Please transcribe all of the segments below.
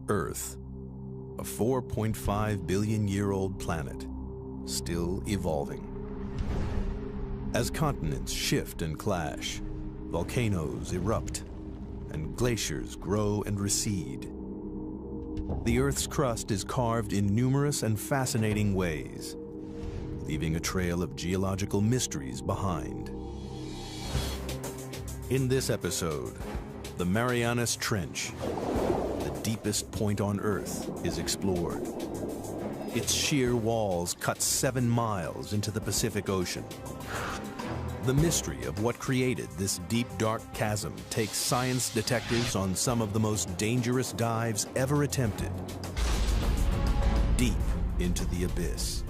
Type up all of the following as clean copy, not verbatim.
Earth, a 4.5 billion-year-old planet, still evolving. As continents shift and clash, volcanoes erupt, and glaciers grow and recede. The Earth's crust is carved in numerous and fascinating ways, leaving a trail of geological mysteries behind. In this episode, the Marianas Trench, the deepest point on Earth, is explored. Its sheer walls cut 7 miles into the Pacific Ocean. The mystery of what created this deep, dark chasm takes science detectives on some of the most dangerous dives ever attempted. Deep into the abyss.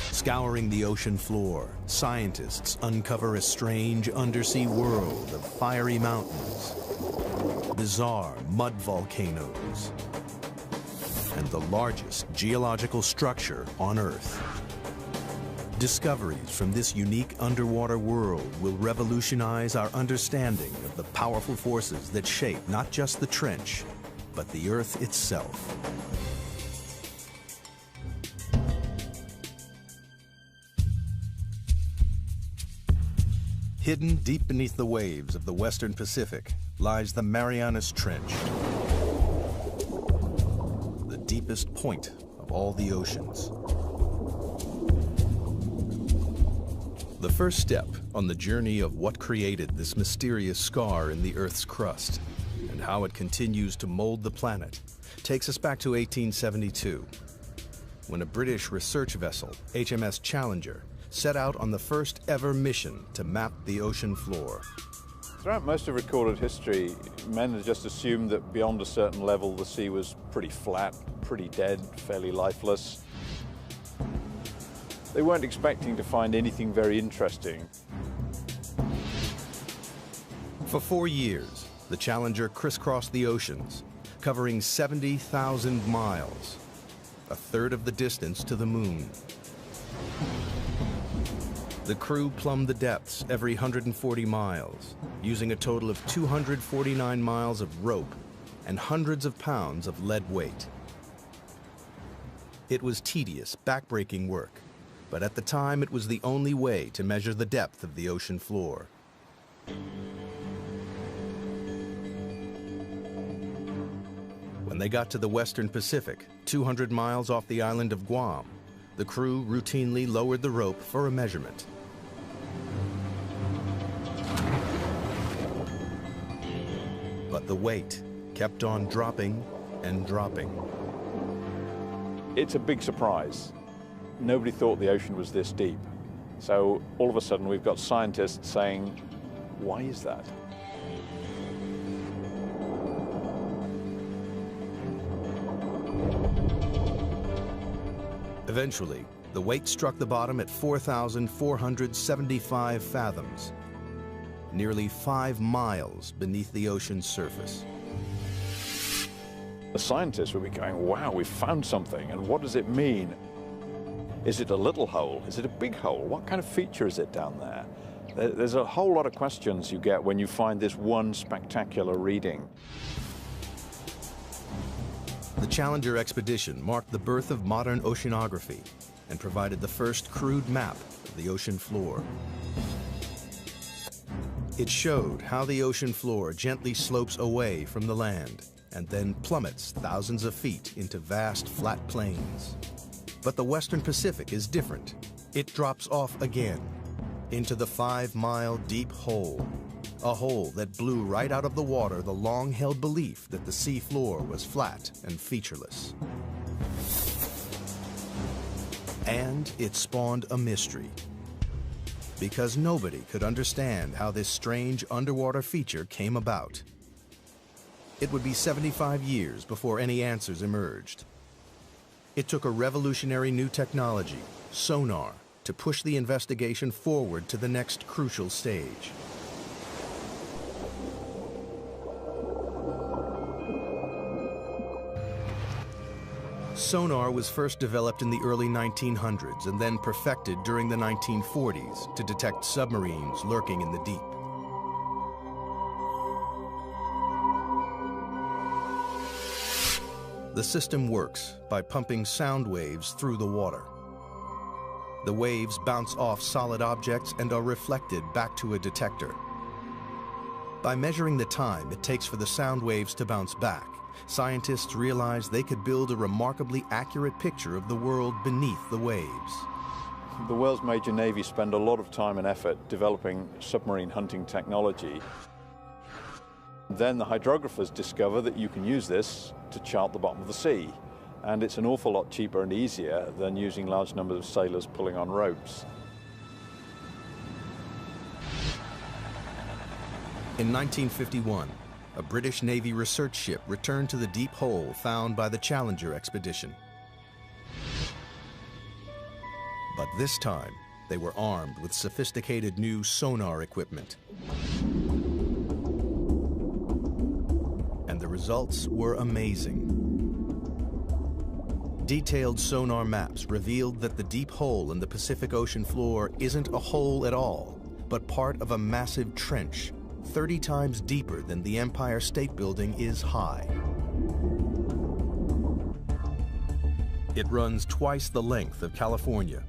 Scouring the ocean floor, scientists uncover a strange undersea world of fiery mountains, bizarre mud volcanoes, and the largest geological structure on Earth. Discoveries from this unique underwater world will revolutionize our understanding of the powerful forces that shape not just the trench, but the Earth itself. Hidden deep beneath the waves of the Western Pacific lies the Marianas Trench, the deepest point of all the oceans. The first step on the journey of what created this mysterious scar in the Earth's crust and how it continues to mold the planet takes us back to 1872, when a British research vessel, HMS Challenger, set out on the first ever mission to map the ocean floor. Throughout most of recorded history, men had just assumed that beyond a certain level the sea was pretty flat, pretty dead, fairly lifeless. They weren't expecting to find anything very interesting. For 4 years, the Challenger crisscrossed the oceans, covering 70,000 miles, a third of the distance to the moon. The crew plumbed the depths every 140 miles, using a total of 249 miles of rope and hundreds of pounds of lead weight. It was tedious, backbreaking work, but at the time it was the only way to measure the depth of the ocean floor. When they got to the Western Pacific, 200 miles off the island of Guam, the crew routinely lowered the rope for a measurement. But the weight kept on dropping and dropping. It's a big surprise. Nobody thought the ocean was this deep. So all of a sudden we've got scientists saying, why is that? Eventually, the weight struck the bottom at 4,475 fathoms, nearly 5 miles beneath the ocean's surface. The scientists would be going, wow, we've found something, and what does it mean? Is it a little hole? Is it a big hole? What kind of feature is it down there? There's a whole lot of questions you get when you find this one spectacular reading. The Challenger expedition marked the birth of modern oceanography and provided the first crude map of the ocean floor. It showed how the ocean floor gently slopes away from the land and then plummets thousands of feet into vast flat plains. But the Western Pacific is different. It drops off again into the 5-mile deep hole, a hole that blew right out of the water the long-held belief that the sea floor was flat and featureless. And it spawned a mystery, because nobody could understand how this strange underwater feature came about. It would be 75 years before any answers emerged. It took a revolutionary new technology, sonar, to push the investigation forward to the next crucial stage. Sonar was first developed in the early 1900s and then perfected during the 1940s to detect submarines lurking in the deep. The system works by pumping sound waves through the water. The waves bounce off solid objects and are reflected back to a detector. By measuring the time it takes for the sound waves to bounce back, scientists realized they could build a remarkably accurate picture of the world beneath the waves. The world's major navies spend a lot of time and effort developing submarine hunting technology. Then the hydrographers discover that you can use this to chart the bottom of the sea. And it's an awful lot cheaper and easier than using large numbers of sailors pulling on ropes. In 1951, a British Navy research ship returned to the deep hole found by the Challenger expedition. But this time, they were armed with sophisticated new sonar equipment. And the results were amazing. Detailed sonar maps revealed that the deep hole in the Pacific Ocean floor isn't a hole at all, but part of a massive trench, 30 times deeper than the Empire State Building is high. It runs twice the length of California,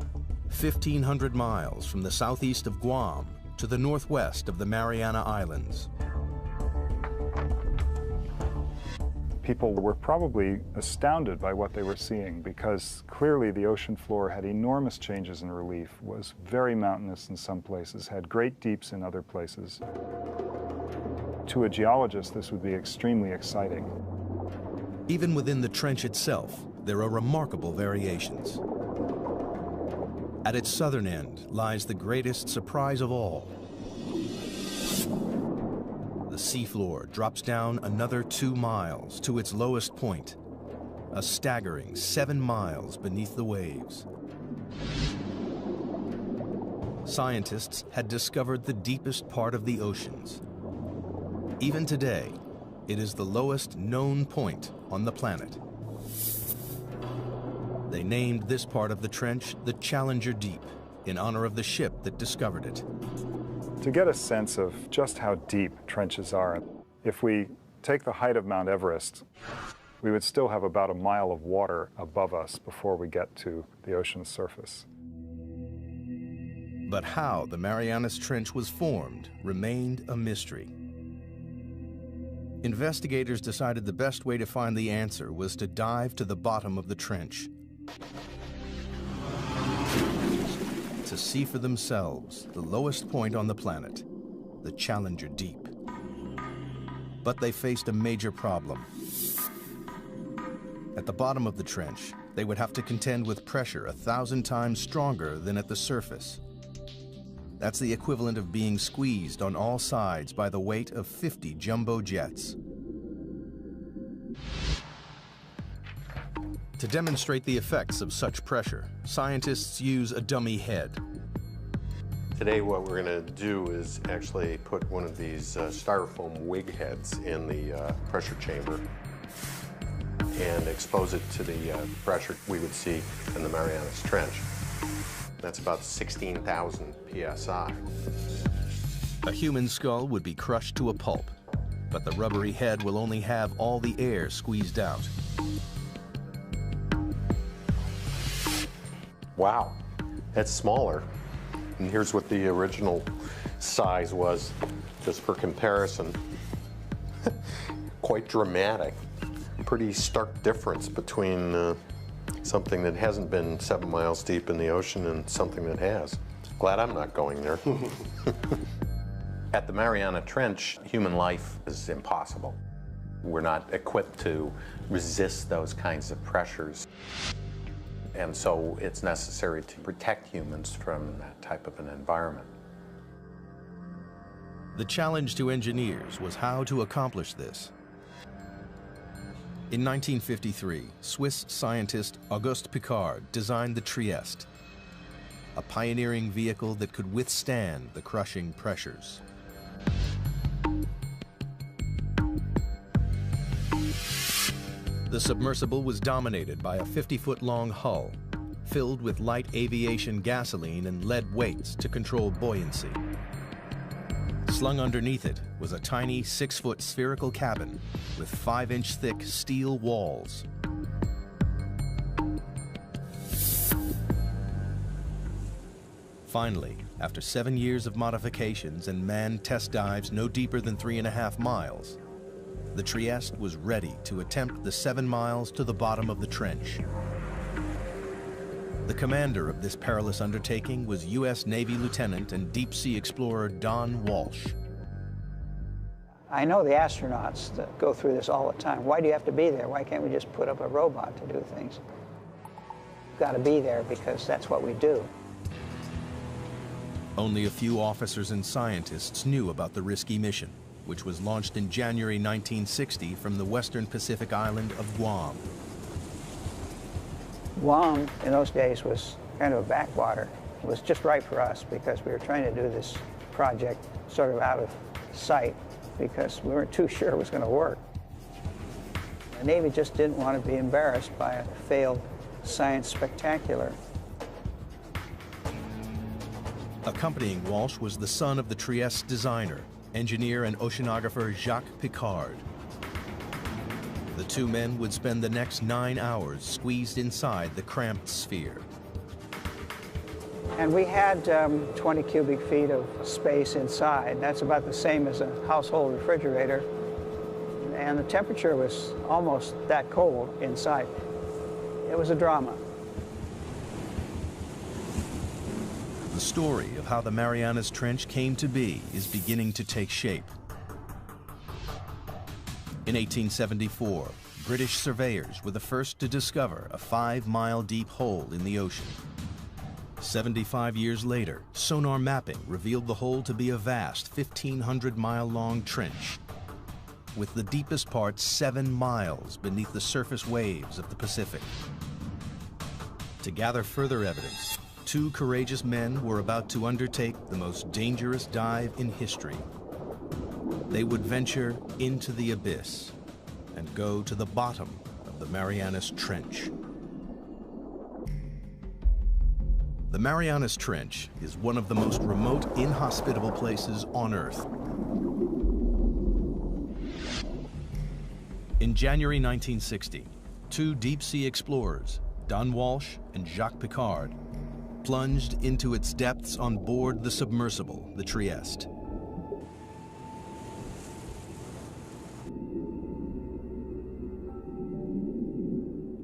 1,500 miles from the southeast of Guam to the northwest of the Mariana Islands. People were probably astounded by what they were seeing because clearly the ocean floor had enormous changes in relief, was very mountainous in some places, had great deeps in other places. To a geologist, this would be extremely exciting. Even within the trench itself, there are remarkable variations. At its southern end lies the greatest surprise of all. The seafloor drops down another 2 miles to its lowest point, a staggering 7 miles beneath the waves. Scientists had discovered the deepest part of the oceans. Even today, it is the lowest known point on the planet. They named this part of the trench the Challenger Deep, in honor of the ship that discovered it. To get a sense of just how deep trenches are, if we take the height of Mount Everest, we would still have about a mile of water above us before we get to the ocean's surface. But how the Marianas Trench was formed remained a mystery. Investigators decided the best way to find the answer was to dive to the bottom of the trench, to see for themselves the lowest point on the planet, the Challenger Deep. But they faced a major problem. At the bottom of the trench, they would have to contend with pressure 1,000 times stronger than at the surface. That's the equivalent of being squeezed on all sides by the weight of 50 jumbo jets. To demonstrate the effects of such pressure, scientists use a dummy head. Today what we're going to do is actually put one of these styrofoam wig heads in the pressure chamber and expose it to the pressure we would see in the Marianas Trench. That's about 16,000 psi. A human skull would be crushed to a pulp, but the rubbery head will only have all the air squeezed out. Wow, that's smaller. And here's what the original size was, just for comparison. Quite dramatic. Pretty stark difference between something that hasn't been 7 miles deep in the ocean and something that has. Glad I'm not going there. At the Mariana Trench, human life is impossible. We're not equipped to resist those kinds of pressures. And so it's necessary to protect humans from that type of an environment. The challenge to engineers was how to accomplish this. In 1953, Swiss scientist Auguste Piccard designed the Trieste, a pioneering vehicle that could withstand the crushing pressures. The submersible was dominated by a 50-foot-long hull, filled with light aviation gasoline and lead weights to control buoyancy. Slung underneath it was a tiny 6-foot spherical cabin with 5-inch thick steel walls. Finally, after 7 years of modifications and manned test dives no deeper than 3.5 miles, the Trieste was ready to attempt the 7 miles to the bottom of the trench. The commander of this perilous undertaking was U.S. Navy Lieutenant and deep-sea explorer Don Walsh. I know the astronauts that go through this all the time. Why do you have to be there? Why can't we just put up a robot to do things? You've got to be there because that's what we do. Only a few officers and scientists knew about the risky mission, which was launched in January 1960 from the western Pacific island of Guam. Guam, in those days, was kind of a backwater. It was just right for us because we were trying to do this project sort of out of sight because we weren't too sure it was going to work. The Navy just didn't want to be embarrassed by a failed science spectacular. Accompanying Walsh was the son of the Trieste designer, engineer and oceanographer Jacques Piccard. The two men would spend the next 9 hours squeezed inside the cramped sphere. And we had 20 cubic feet of space inside. That's about the same as a household refrigerator. And the temperature was almost that cold inside. It was a drama. The story of how the Marianas Trench came to be is beginning to take shape. In 1874, British surveyors were the first to discover a 5-mile deep hole in the ocean. 75 years later, sonar mapping revealed the hole to be a vast 1,500-mile-long trench, with the deepest part 7 miles beneath the surface waves of the Pacific. To gather further evidence, 2 courageous men were about to undertake the most dangerous dive in history. They would venture into the abyss and go to the bottom of the Marianas Trench. The Marianas Trench is one of the most remote, inhospitable places on Earth. In January 1960, 2 deep-sea explorers, Don Walsh and Jacques Piccard, plunged into its depths on board the submersible, the Trieste.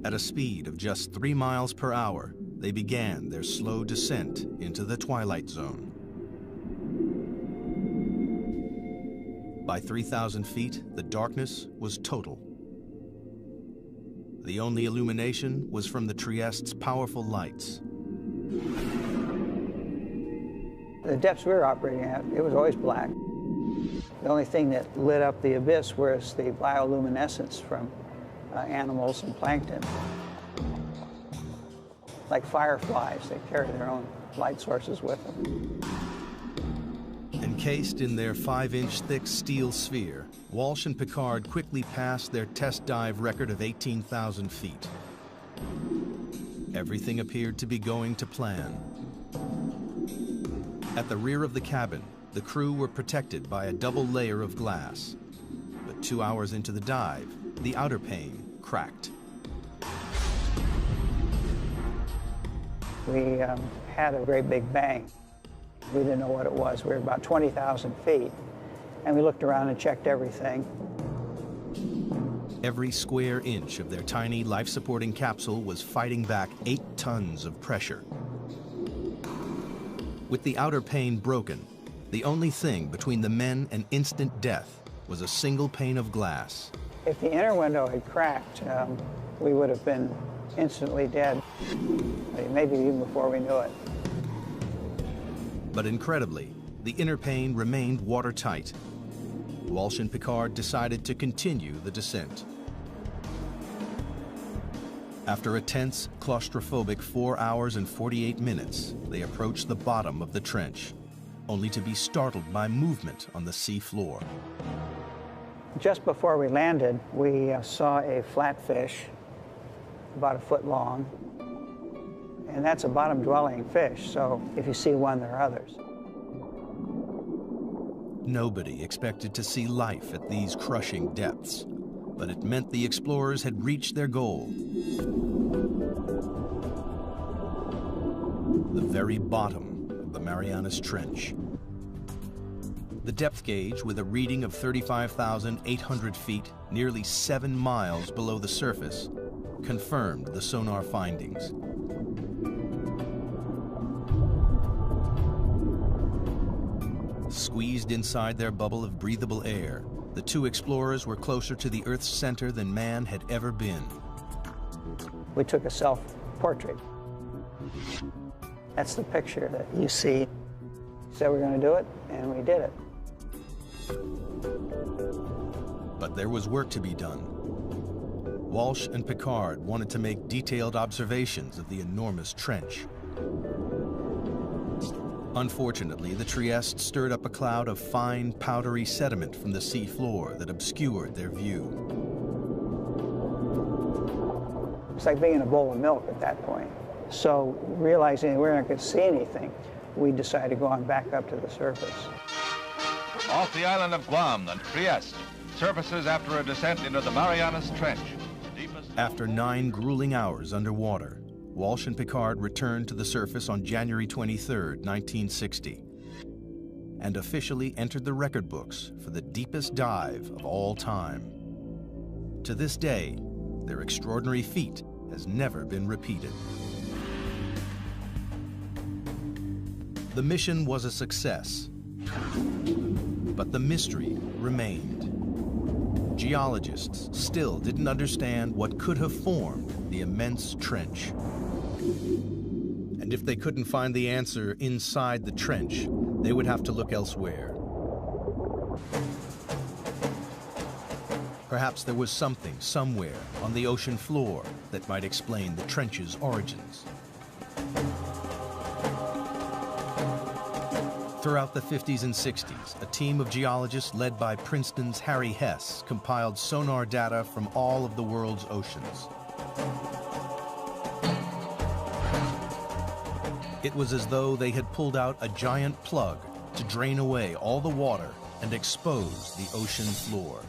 At a speed of just 3 miles per hour, they began their slow descent into the twilight zone. By 3,000 feet, the darkness was total. The only illumination was from the Trieste's powerful lights. The depths we were operating at, it was always black. The only thing that lit up the abyss was the bioluminescence from animals and plankton. Like fireflies, they carry their own light sources with them. Encased in their 5-inch thick steel sphere, Walsh and Piccard quickly passed their test dive record of 18,000 feet. Everything appeared to be going to plan. At the rear of the cabin, the crew were protected by a double layer of glass. But 2 hours into the dive, the outer pane cracked. We had a great big bang. We didn't know what it was. We were about 20,000 feet. And we looked around and checked everything. Every square inch of their tiny life-supporting capsule was fighting back 8 tons of pressure. With the outer pane broken, the only thing between the men and instant death was a single pane of glass. If the inner window had cracked, we would have been instantly dead, maybe even before we knew it. But incredibly, the inner pane remained watertight. Walsh and Piccard decided to continue the descent. After a tense, claustrophobic 4 hours and 48 minutes, they approached the bottom of the trench, only to be startled by movement on the sea floor. Just before we landed, we saw a flatfish about 1 foot long. And that's a bottom-dwelling fish, so if you see one, there are others. Nobody expected to see life at these crushing depths, but it meant the explorers had reached their goal. The very bottom of of the Marianas Trench. The depth gauge, with a reading of 35,800 feet, nearly 7 miles below the surface, confirmed the sonar findings. Squeezed inside their bubble of breathable air, the two explorers were closer to the Earth's center than man had ever been. We took a self-portrait. That's the picture that you see. Said we're going to do it, and we did it. But there was work to be done. Walsh and Piccard wanted to make detailed observations of the enormous trench. Unfortunately, the Trieste stirred up a cloud of fine, powdery sediment from the sea floor that obscured their view. It's like being in a bowl of milk at that point. So, realizing we're not going to see anything, we decided to go on back up to the surface. Off the island of Guam and Trieste, surfaces after a descent into the Marianas Trench. After 9 grueling hours underwater, Walsh and Piccard returned to the surface on January 23, 1960, and officially entered the record books for the deepest dive of all time. To this day, their extraordinary feat has never been repeated. The mission was a success, but the mystery remained. Geologists still didn't understand what could have formed the immense trench. And if they couldn't find the answer inside the trench, they would have to look elsewhere. Perhaps there was something somewhere on the ocean floor that might explain the trench's origins. Throughout the 50s and 60s, a team of geologists led by Princeton's Harry Hess compiled sonar data from all of the world's oceans. It was as though they had pulled out a giant plug to drain away all the water and expose the ocean floor.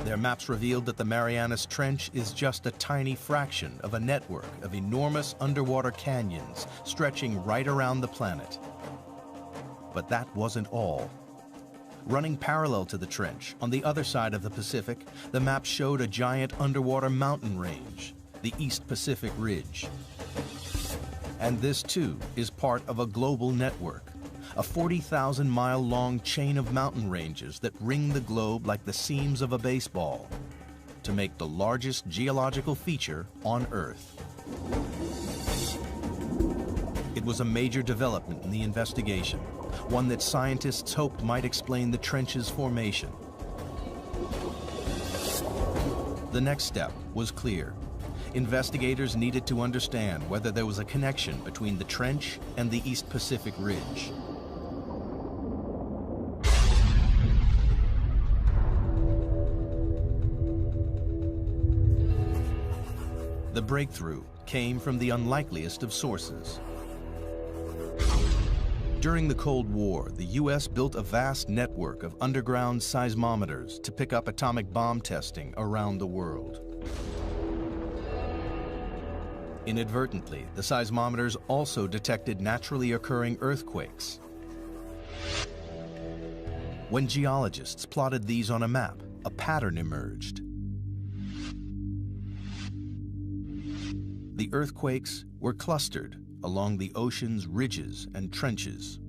Their maps revealed that the Marianas Trench is just a tiny fraction of a network of enormous underwater canyons stretching right around the planet. But that wasn't all. Running parallel to the trench, on the other side of the Pacific, the map showed a giant underwater mountain range, the East Pacific Ridge. And this, too, is part of a global network, a 40,000-mile-long chain of mountain ranges that ring the globe like the seams of a baseball to make the largest geological feature on Earth. It was a major development in the investigation, one that scientists hoped might explain the trench's formation. The next step was clear. Investigators needed to understand whether there was a connection between the trench and the East Pacific Ridge. The breakthrough came from the unlikeliest of sources. During the Cold War, the U.S. built a vast network of underground seismometers to pick up atomic bomb testing around the world. Inadvertently, the seismometers also detected naturally occurring earthquakes. When geologists plotted these on a map, a pattern emerged. The earthquakes were clustered along the ocean's ridges and trenches.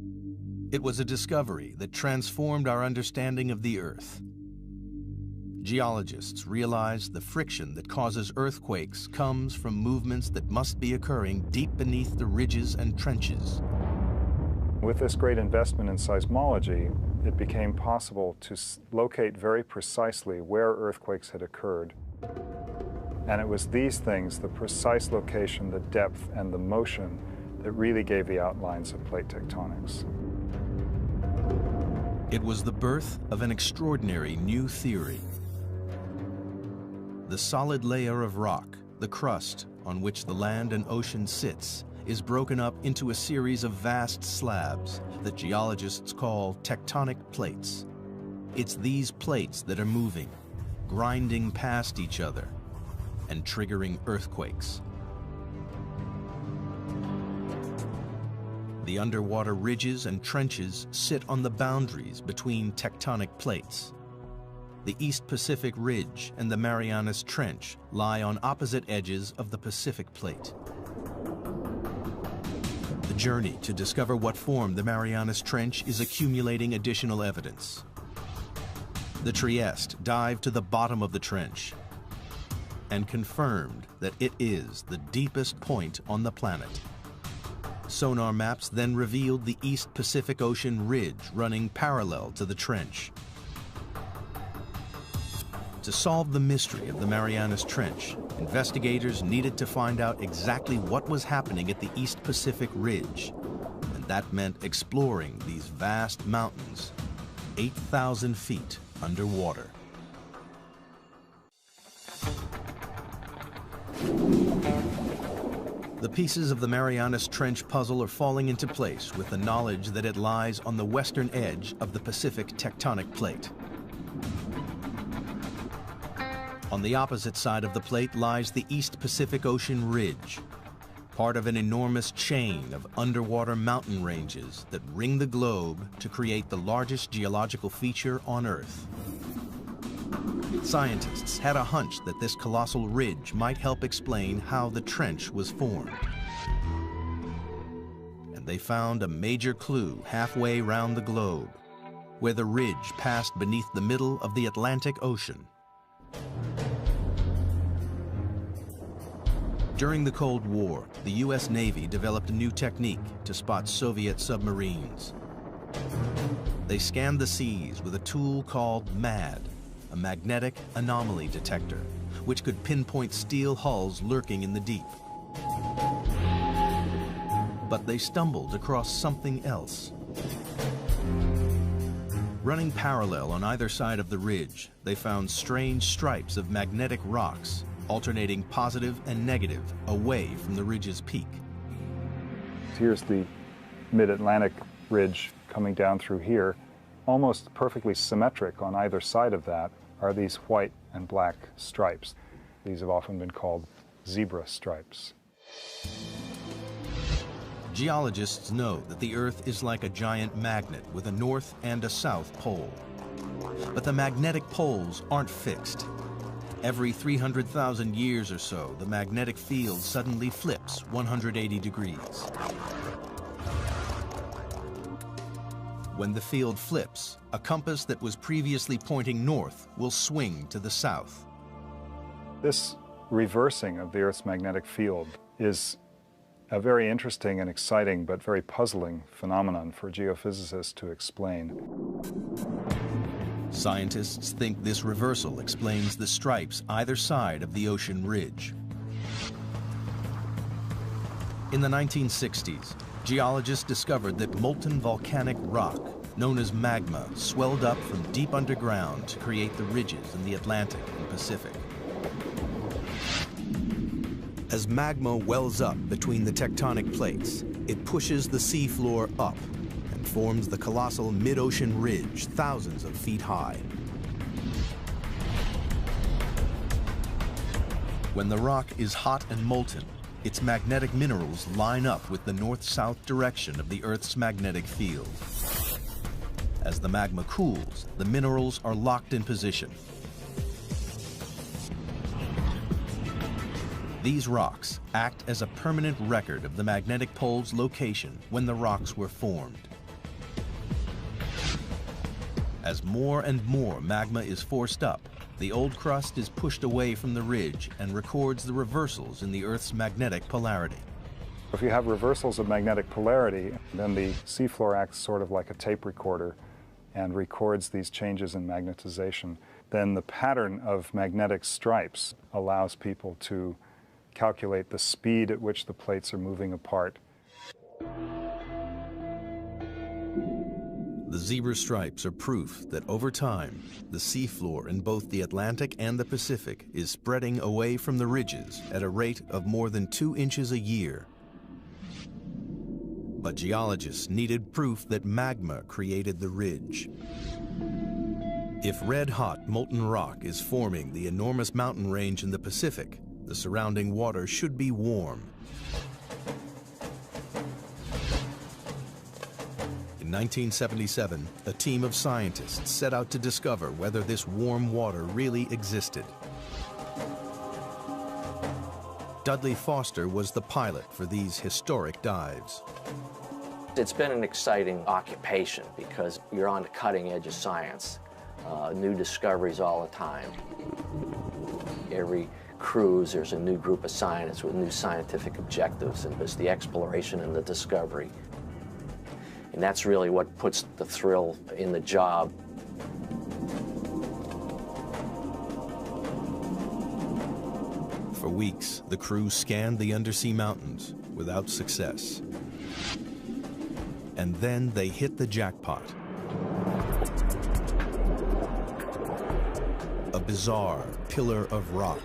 It was a discovery that transformed our understanding of the Earth. Geologists realized the friction that causes earthquakes comes from movements that must be occurring deep beneath the ridges and trenches. With this great investment in seismology, it became possible to locate very precisely where earthquakes had occurred. And it was these things, the precise location, the depth, and the motion, that really gave the outlines of plate tectonics. It was the birth of an extraordinary new theory. The solid layer of rock, the crust on which the land and ocean sits, is broken up into a series of vast slabs that geologists call tectonic plates. It's these plates that are moving, grinding past each other, and triggering earthquakes. The underwater ridges and trenches sit on the boundaries between tectonic plates. The East Pacific Ridge and the Marianas Trench lie on opposite edges of the Pacific Plate. The journey to discover what formed the Marianas Trench is accumulating additional evidence. The Trieste dived to the bottom of the trench and confirmed that it is the deepest point on the planet. Sonar maps then revealed the East Pacific Ocean ridge running parallel to the trench. To solve the mystery of the Marianas Trench, investigators needed to find out exactly what was happening at the East Pacific Ridge, and that meant exploring these vast mountains, 8,000 feet underwater. The pieces of the Marianas Trench puzzle are falling into place with the knowledge that it lies on the western edge of the Pacific tectonic plate. On the opposite side of the plate lies the East Pacific Ocean Ridge, part of an enormous chain of underwater mountain ranges that ring the globe to create the largest geological feature on Earth. Scientists had a hunch that this colossal ridge might help explain how the trench was formed. And they found a major clue halfway round the globe, where the ridge passed beneath the middle of the Atlantic Ocean. During the Cold War, the U.S. Navy developed a new technique to spot Soviet submarines. They scanned the seas with a tool called MAD, a magnetic anomaly detector, which could pinpoint steel hulls lurking in the deep. But they stumbled across something else. Running parallel on either side of the ridge, they found strange stripes of magnetic rocks, alternating positive and negative away from the ridge's peak. Here's the mid-Atlantic ridge coming down through here. Almost perfectly symmetric on either side of that are these white and black stripes. These have often been called zebra stripes. Geologists know that the Earth is like a giant magnet with a north and a south pole. But the magnetic poles aren't fixed. Every 300,000 years or so, the magnetic field suddenly flips 180 degrees. When the field flips, a compass that was previously pointing north will swing to the south. This reversing of the Earth's magnetic field is a very interesting and exciting but very puzzling phenomenon for geophysicists to explain. Scientists think this reversal explains the stripes either side of the ocean ridge. In the 1960s, geologists discovered that molten volcanic rock, known as magma, swelled up from deep underground to create the ridges in the Atlantic and Pacific. As magma wells up between the tectonic plates, it pushes the seafloor up and forms the colossal mid-ocean ridge thousands of feet high. When the rock is hot and molten, its magnetic minerals line up with the north-south direction of the Earth's magnetic field. As the magma cools, the minerals are locked in position. These rocks act as a permanent record of the magnetic pole's location when the rocks were formed. As more and more magma is forced up, the old crust is pushed away from the ridge and records the reversals in the Earth's magnetic polarity. If you have reversals of magnetic polarity, then the seafloor acts sort of like a tape recorder and records these changes in magnetization. Then the pattern of magnetic stripes allows people to calculate the speed at which the plates are moving apart. The zebra stripes are proof that over time, the seafloor in both the Atlantic and the Pacific is spreading away from the ridges at a rate of more than 2 inches a year. But geologists needed proof that magma created the ridge. If red-hot molten rock is forming the enormous mountain range in the Pacific, the surrounding water should be warm. In 1977, a team of scientists set out to discover whether this warm water really existed. Dudley Foster was the pilot for these historic dives. It's been an exciting occupation because you're on the cutting edge of science. New discoveries all the time. Every cruise, there's a new group of scientists with new scientific objectives, and it's the exploration and the discovery. And that's really what puts the thrill in the job. For weeks, the crew scanned the undersea mountains without success. And then they hit the jackpot. A bizarre pillar of rock,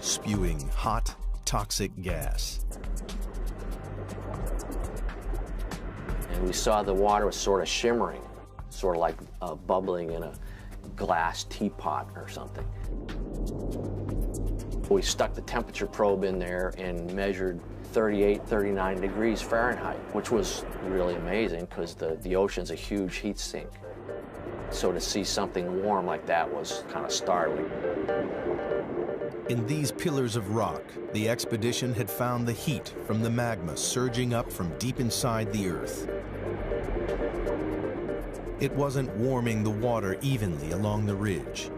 spewing hot, toxic gas. And we saw the water was sort of shimmering, sort of like bubbling in a glass teapot or something. We stuck the temperature probe in there and measured 38, 39 degrees Fahrenheit, which was really amazing because the ocean's a huge heat sink. So to see something warm like that was kind of startling. In these pillars of rock, the expedition had found the heat from the magma surging up from deep inside the Earth. It wasn't warming the water evenly along the ridge.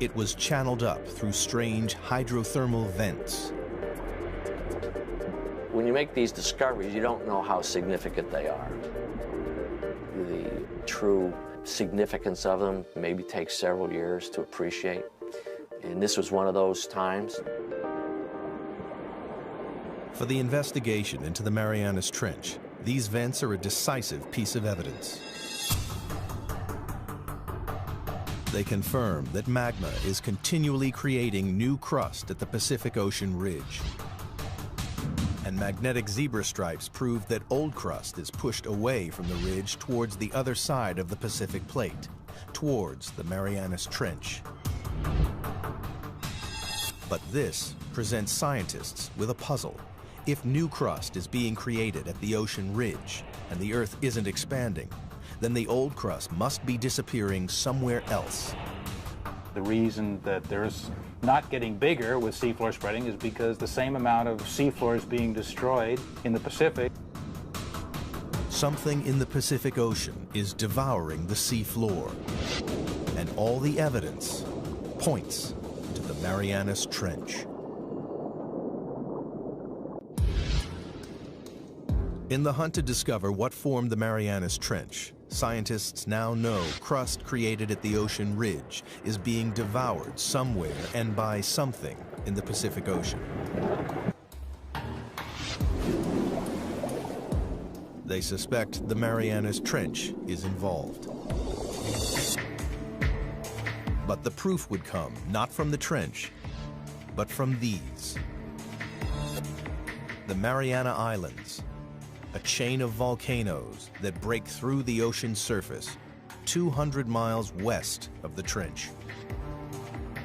It was channeled up through strange hydrothermal vents. When you make these discoveries, you don't know how significant they are. The true significance of them maybe takes several years to appreciate. And this was one of those times. For the investigation into the Marianas Trench, these vents are a decisive piece of evidence. They confirm that magma is continually creating new crust at the Pacific Ocean ridge. And magnetic zebra stripes prove that old crust is pushed away from the ridge towards the other side of the Pacific Plate, towards the Marianas Trench. But this presents scientists with a puzzle. If new crust is being created at the ocean ridge and the Earth isn't expanding, then the old crust must be disappearing somewhere else. The reason that there's not getting bigger with seafloor spreading is because the same amount of seafloor is being destroyed in the Pacific. Something in the Pacific Ocean is devouring the seafloor, and all the evidence points to the Marianas Trench. In the hunt to discover what formed the Marianas Trench, scientists now know crust created at the ocean ridge is being devoured somewhere and by something in the Pacific Ocean. They suspect the Marianas Trench is involved. But the proof would come not from the trench, but from these. The Mariana Islands, a chain of volcanoes that break through the ocean surface 200 miles west of the trench.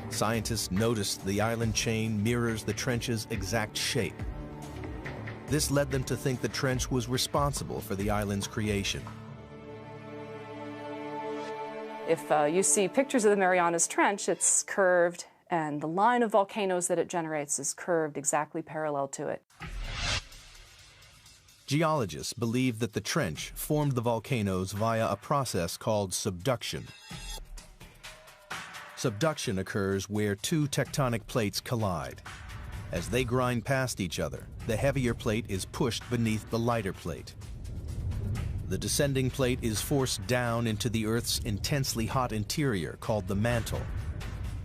Scientists noticed the island chain mirrors the trench's exact shape. This led them to think the trench was responsible for the island's creation. If you see pictures of the Marianas Trench, it's curved, and the line of volcanoes that it generates is curved exactly parallel to it. Geologists believe that the trench formed the volcanoes via a process called subduction. Subduction occurs where two tectonic plates collide. As they grind past each other, the heavier plate is pushed beneath the lighter plate. The descending plate is forced down into the Earth's intensely hot interior called the mantle.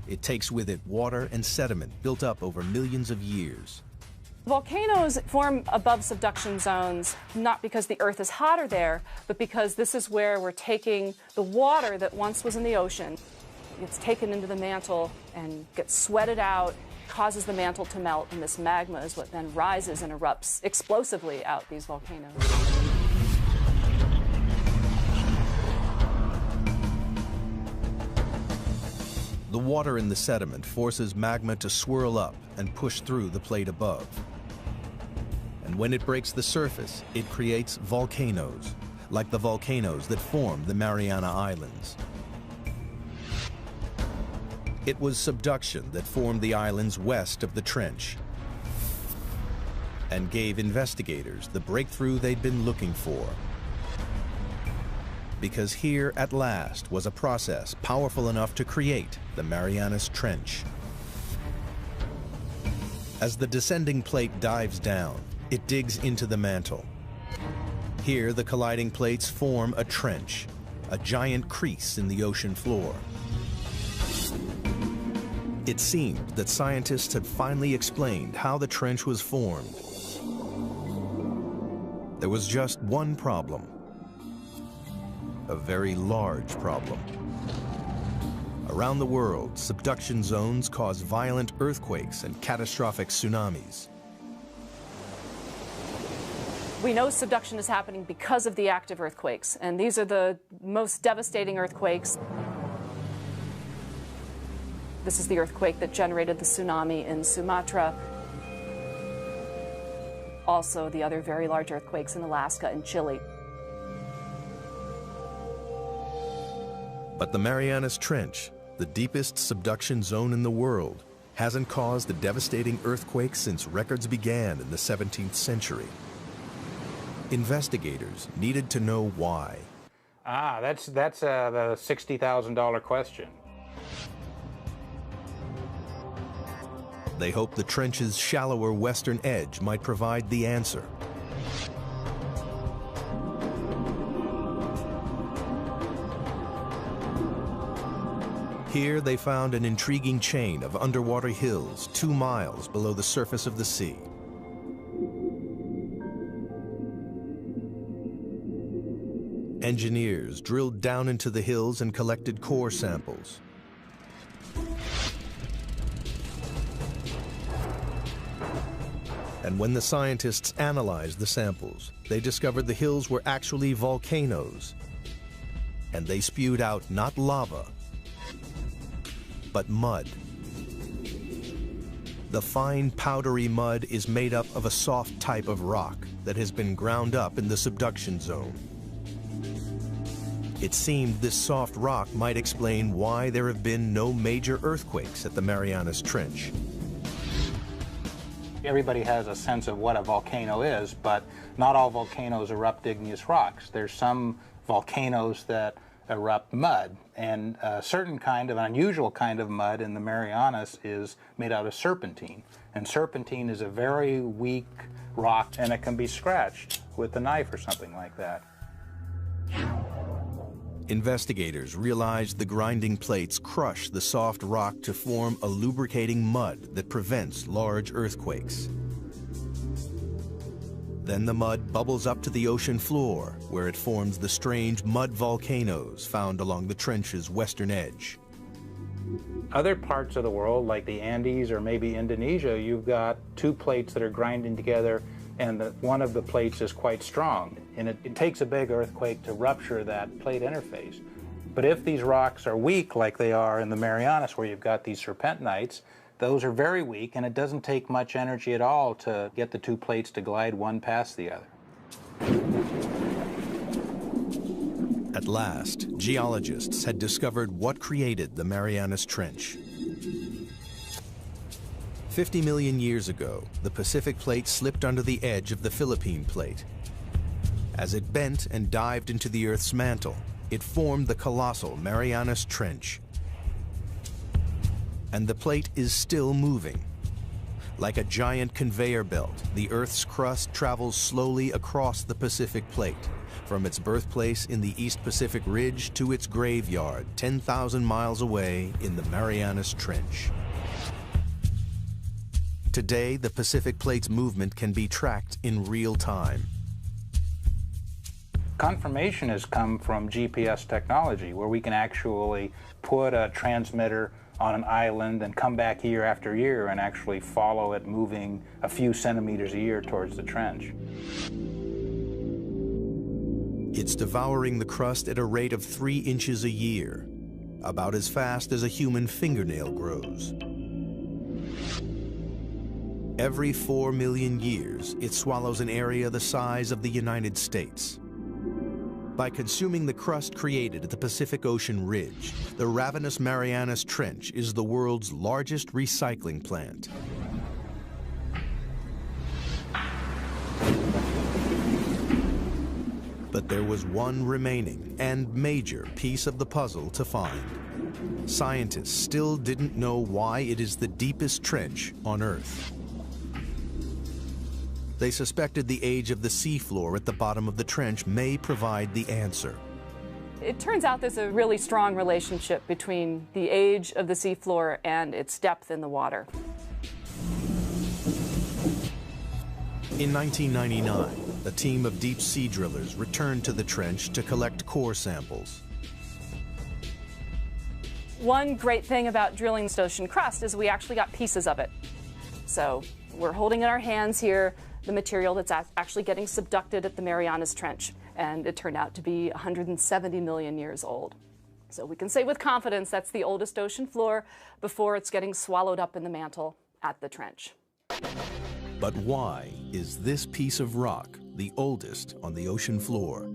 It takes with it water and sediment built up over millions of years. Volcanoes form above subduction zones not because the Earth is hotter there, but because this is where we're taking the water that once was in the ocean. It's taken into the mantle and gets sweated out, causes the mantle to melt, and this magma is what then rises and erupts explosively out these volcanoes. The water in the sediment forces magma to swirl up and push through the plate above. And when it breaks the surface, it creates volcanoes, like the volcanoes that form the Mariana Islands. It was subduction that formed the islands west of the trench and gave investigators the breakthrough they'd been looking for. Because here, at last, was a process powerful enough to create the Marianas Trench. As the descending plate dives down, it digs into the mantle. Here, the colliding plates form a trench, a giant crease in the ocean floor. It seemed that scientists had finally explained how the trench was formed. There was just one problem. A very large problem. Around the world, subduction zones cause violent earthquakes and catastrophic tsunamis. We know subduction is happening because of the active earthquakes, and these are the most devastating earthquakes. This is the earthquake that generated the tsunami in Sumatra. Also, the other very large earthquakes in Alaska and Chile. But the Marianas Trench, the deepest subduction zone in the world, hasn't caused a devastating earthquake since records began in the 17th century. Investigators needed to know why. That's the $60,000 question. They hoped the trench's shallower western edge might provide the answer. Here they found an intriguing chain of underwater hills 2 miles below the surface of the sea. Engineers drilled down into the hills and collected core samples. And when the scientists analyzed the samples, they discovered the hills were actually volcanoes. And they spewed out not lava, but mud. The fine, powdery mud is made up of a soft type of rock that has been ground up in the subduction zone. It seemed this soft rock might explain why there have been no major earthquakes at the Marianas Trench. Everybody has a sense of what a volcano is, but not all volcanoes erupt igneous rocks. There's some volcanoes that erupt mud, and a certain kind of unusual kind of mud in the Marianas is made out of serpentine. And serpentine is a very weak rock, and it can be scratched with a knife or something like that. Investigators realized the grinding plates crush the soft rock to form a lubricating mud that prevents large earthquakes. Then the mud bubbles up to the ocean floor, where it forms the strange mud volcanoes found along the trench's western edge. Other parts of the world, like the Andes or maybe Indonesia, you've got 2 plates that are grinding together, and one of the plates is quite strong. And it takes a big earthquake to rupture that plate interface. But if these rocks are weak, like they are in the Marianas, where you've got these serpentinites, those are very weak, and it doesn't take much energy at all to get the 2 plates to glide one past the other. At last, geologists had discovered what created the Marianas Trench. 50 million years ago, the Pacific Plate slipped under the edge of the Philippine Plate. As it bent and dived into the Earth's mantle, it formed the colossal Marianas Trench. And the plate is still moving. Like a giant conveyor belt, the Earth's crust travels slowly across the Pacific Plate, from its birthplace in the East Pacific Ridge to its graveyard 10,000 miles away in the Marianas Trench. Today, the Pacific Plate's movement can be tracked in real time. Confirmation has come from GPS technology, where we can actually put a transmitter on an island and come back year after year and actually follow it moving a few centimeters a year towards the trench. It's devouring the crust at a rate of 3 inches a year, about as fast as a human fingernail grows. Every 4 million years, it swallows an area the size of the United States. By consuming the crust created at the Pacific Ocean ridge, the Ravenous Marianas Trench is the world's largest recycling plant. But there was one remaining and major piece of the puzzle to find. Scientists still didn't know why it is the deepest trench on Earth. They suspected the age of the seafloor at the bottom of the trench may provide the answer. It turns out there's a really strong relationship between the age of the seafloor and its depth in the water. In 1999, a team of deep sea drillers returned to the trench to collect core samples. One great thing about drilling this ocean crust is we actually got pieces of it. So we're holding in our hands here the material that's actually getting subducted at the Marianas Trench, and it turned out to be 170 million years old. So we can say with confidence that's the oldest ocean floor before it's getting swallowed up in the mantle at the trench. But why is this piece of rock the oldest on the ocean floor?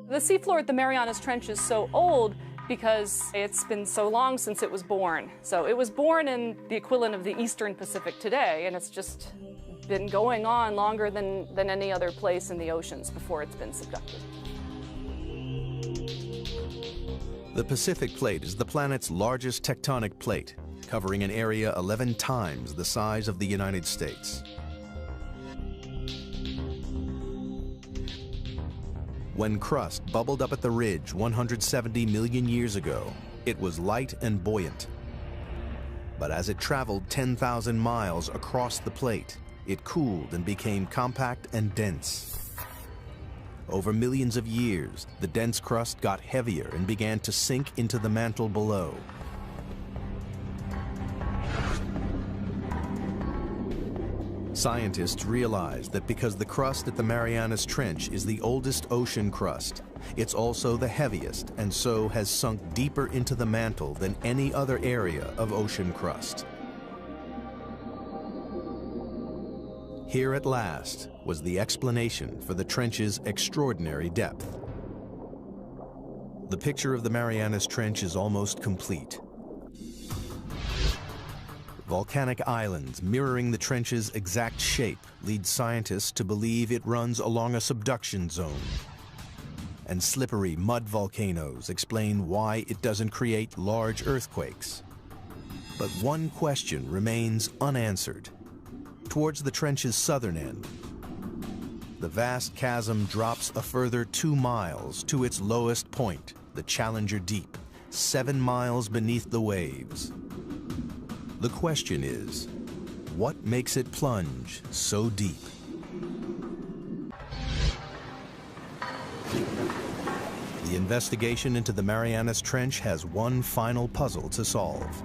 The seafloor at the Marianas Trench is so old because it's been so long since it was born. So it was born in the equivalent of the Eastern Pacific today, and it's just been going on longer than any other place in the oceans before it's been subducted. The Pacific Plate is the planet's largest tectonic plate, covering an area 11 times the size of the United States. When crust bubbled up at the ridge 170 million years ago, it was light and buoyant. But as it traveled 10,000 miles across the plate, it cooled and became compact and dense. Over millions of years, the dense crust got heavier and began to sink into the mantle below. Scientists realized that because the crust at the Marianas Trench is the oldest ocean crust, it's also the heaviest and so has sunk deeper into the mantle than any other area of ocean crust. Here at last was the explanation for the trench's extraordinary depth. The picture of the Marianas Trench is almost complete. Volcanic islands mirroring the trench's exact shape lead scientists to believe it runs along a subduction zone. And slippery mud volcanoes explain why it doesn't create large earthquakes. But one question remains unanswered. Towards the trench's southern end, the vast chasm drops a further 2 miles to its lowest point, the Challenger Deep, 7 miles beneath the waves. The question is, what makes it plunge so deep? The investigation into the Marianas Trench has one final puzzle to solve.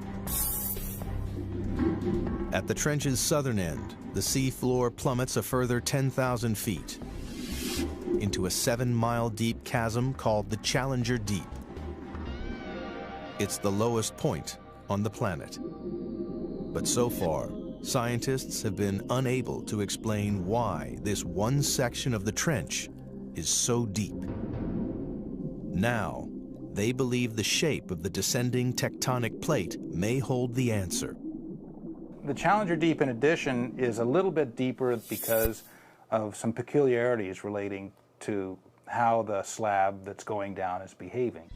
At the trench's southern end, the sea floor plummets a further 10,000 feet into a 7-mile deep chasm called the Challenger Deep. It's the lowest point on the planet. But so far, scientists have been unable to explain why this one section of the trench is so deep. Now, they believe the shape of the descending tectonic plate may hold the answer. The Challenger Deep, in addition, is a little bit deeper because of some peculiarities relating to how the slab that's going down is behaving.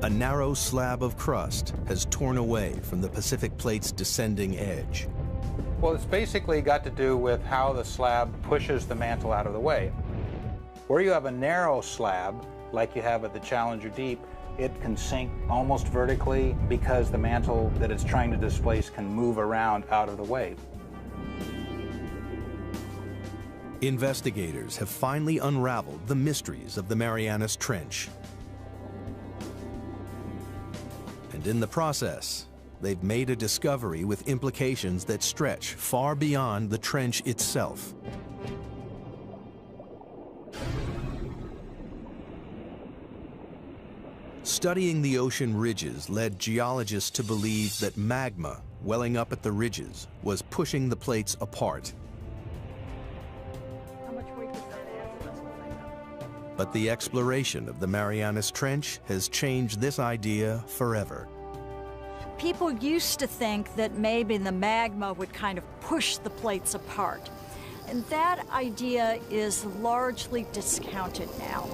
A narrow slab of crust has torn away from the Pacific Plate's descending edge. Well, it's basically got to do with how the slab pushes the mantle out of the way. Where you have a narrow slab, like you have at the Challenger Deep, it can sink almost vertically because the mantle that it's trying to displace can move around out of the way. Investigators have finally unraveled the mysteries of the Marianas Trench. And in the process, they've made a discovery with implications that stretch far beyond the trench itself. Studying the ocean ridges led geologists to believe that magma welling up at the ridges was pushing the plates apart. How much weight does that add? But the exploration of the Marianas Trench has changed this idea forever. People used to think that maybe the magma would kind of push the plates apart. And that idea is largely discounted now.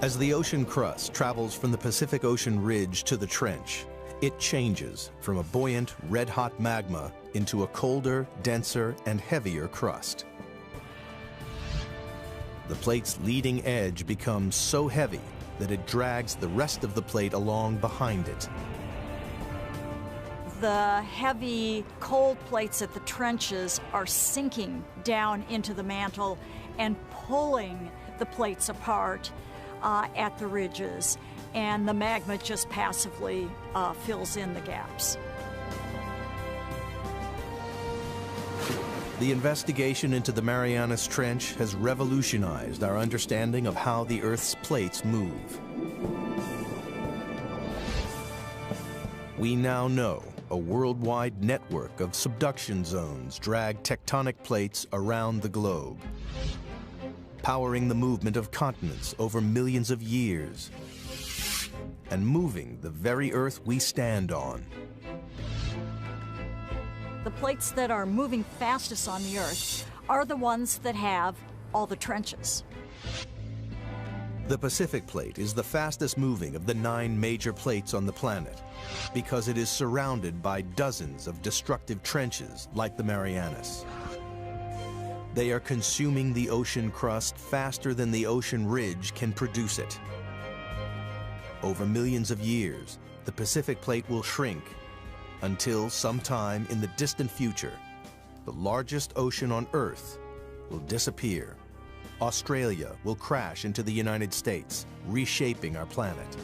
As the ocean crust travels from the Pacific Ocean ridge to the trench, it changes from a buoyant, red-hot magma into a colder, denser, and heavier crust. The plate's leading edge becomes so heavy that it drags the rest of the plate along behind it. The heavy, cold plates at the trenches are sinking down into the mantle and pulling the plates apart at the ridges, and the magma just passively fills in the gaps. The investigation into the Marianas Trench has revolutionized our understanding of how the Earth's plates move. We now know a worldwide network of subduction zones drag tectonic plates around the globe, powering the movement of continents over millions of years, and moving the very Earth we stand on. The plates that are moving fastest on the Earth are the ones that have all the trenches. The Pacific Plate is the fastest moving of the 9 major plates on the planet because it is surrounded by dozens of destructive trenches like the Marianas. They are consuming the ocean crust faster than the ocean ridge can produce it. Over millions of years, the Pacific Plate will shrink until sometime in the distant future, the largest ocean on Earth will disappear. Australia will crash into the United States, reshaping our planet.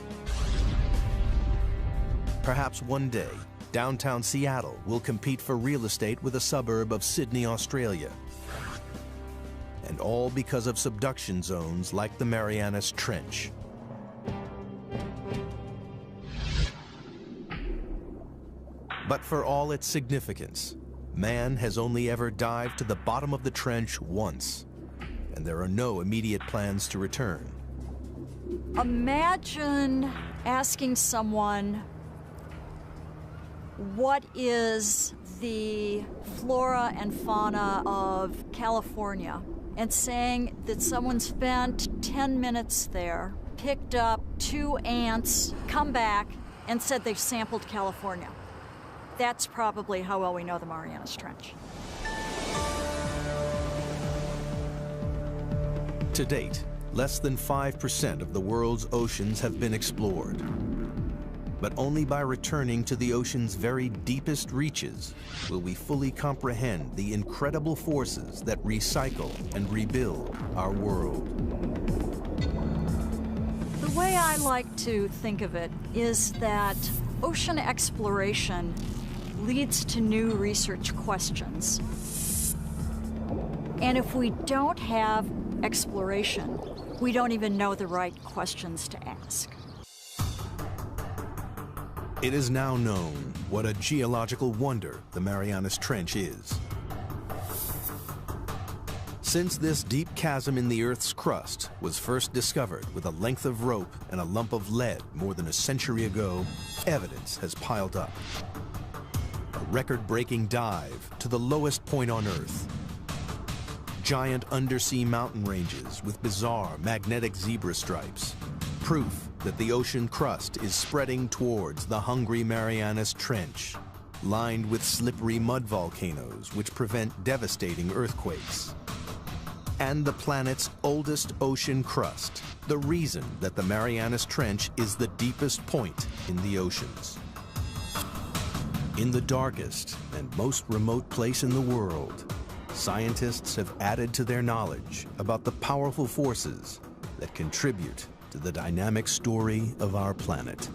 Perhaps one day, downtown Seattle will compete for real estate with a suburb of Sydney, Australia. And all because of subduction zones like the Marianas Trench. But for all its significance, man has only ever dived to the bottom of the trench once, and there are no immediate plans to return. Imagine asking someone, what is the flora and fauna of California? And saying that someone spent 10 minutes there, picked up 2 ants, come back, and said they've sampled California. That's probably how well we know the Marianas Trench. To date, less than 5% of the world's oceans have been explored. But only by returning to the ocean's very deepest reaches will we fully comprehend the incredible forces that recycle and rebuild our world. The way I like to think of it is that ocean exploration leads to new research questions. And if we don't have exploration, we don't even know the right questions to ask. It is now known what a geological wonder the Marianas Trench is. Since this deep chasm in the Earth's crust was first discovered with a length of rope and a lump of lead more than a century ago, evidence has piled up. A record-breaking dive to the lowest point on Earth. Giant undersea mountain ranges with bizarre magnetic zebra stripes. Proof that the ocean crust is spreading towards the hungry Marianas Trench, lined with slippery mud volcanoes which prevent devastating earthquakes. And the planet's oldest ocean crust, the reason that the Marianas Trench is the deepest point in the oceans. In the darkest and most remote place in the world, scientists have added to their knowledge about the powerful forces that contribute to the dynamic story of our planet.